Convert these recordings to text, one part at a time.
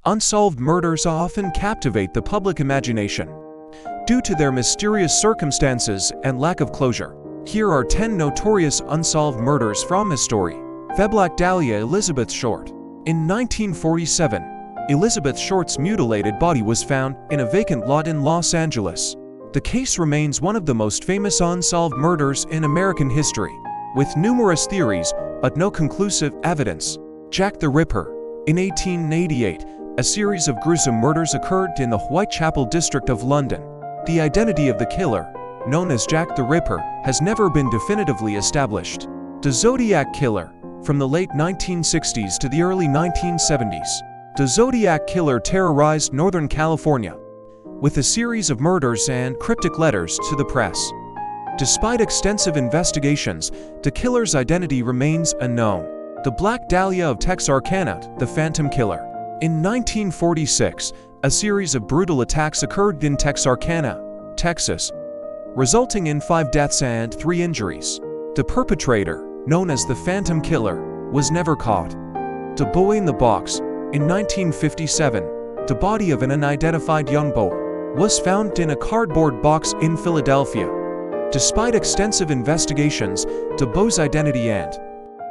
Unsolved murders often captivate the public imagination due to their mysterious circumstances and lack of closure. Here are 10 notorious unsolved murders from history. Black Dahlia Elizabeth Short. In 1947, Elizabeth Short's mutilated body was found in a vacant lot in Los Angeles. The case remains one of the most famous unsolved murders in American history, with numerous theories but no conclusive evidence. Jack the Ripper. In 1888, a series of gruesome murders occurred in the Whitechapel district of London. The identity of the killer, known as Jack the Ripper, has never been definitively established. The Zodiac Killer. From the late 1960s to the early 1970s, the Zodiac Killer terrorized Northern California with a series of murders and cryptic letters to the press. Despite extensive investigations, the killer's identity remains unknown. The Black Dahlia of Texarkana, the Phantom Killer. In 1946, a series of brutal attacks occurred in Texarkana, Texas, resulting in 5 deaths and 3 injuries. The perpetrator, known as the Phantom Killer, was never caught. The Boy in the Box. In 1957, the body of an unidentified young boy was found in a cardboard box in Philadelphia. Despite extensive investigations, the boy's identity and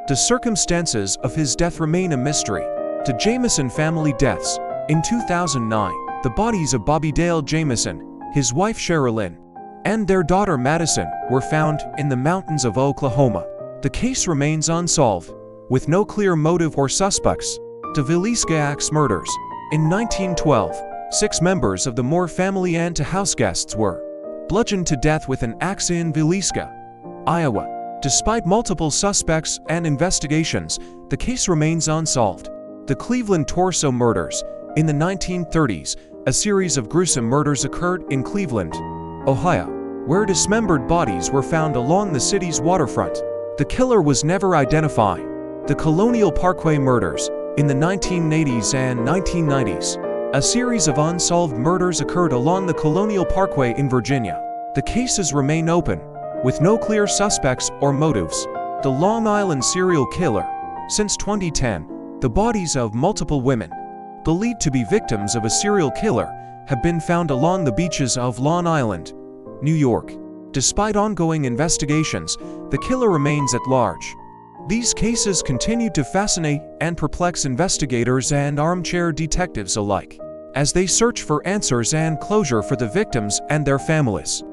the circumstances of his death remain a mystery. The Jamison family deaths. In 2009, the bodies of Bobby Dale Jamison, his wife Sherilyn, and their daughter Madison were found in the mountains of Oklahoma. The case remains unsolved, with no clear motive or suspects. The Villisca Axe murders. In 1912, 6 members of the Moore family and 2 house guests were bludgeoned to death with an axe in Villisca, Iowa. Despite multiple suspects and investigations, the case remains unsolved. The Cleveland Torso murders. In the 1930s, a series of gruesome murders occurred in Cleveland, Ohio, where dismembered bodies were found along the city's waterfront. The killer was never identified. The Colonial Parkway murders. In the 1980s and 1990s, a series of unsolved murders occurred along the Colonial Parkway in Virginia. The cases remain open, with no clear suspects or motives. The Long Island serial killer. Since 2010, the bodies of multiple women, believed to be victims of a serial killer, have been found along the beaches of Long Island, New York. Despite ongoing investigations, the killer remains at large. These cases continue to fascinate and perplex investigators and armchair detectives alike, as they search for answers and closure for the victims and their families.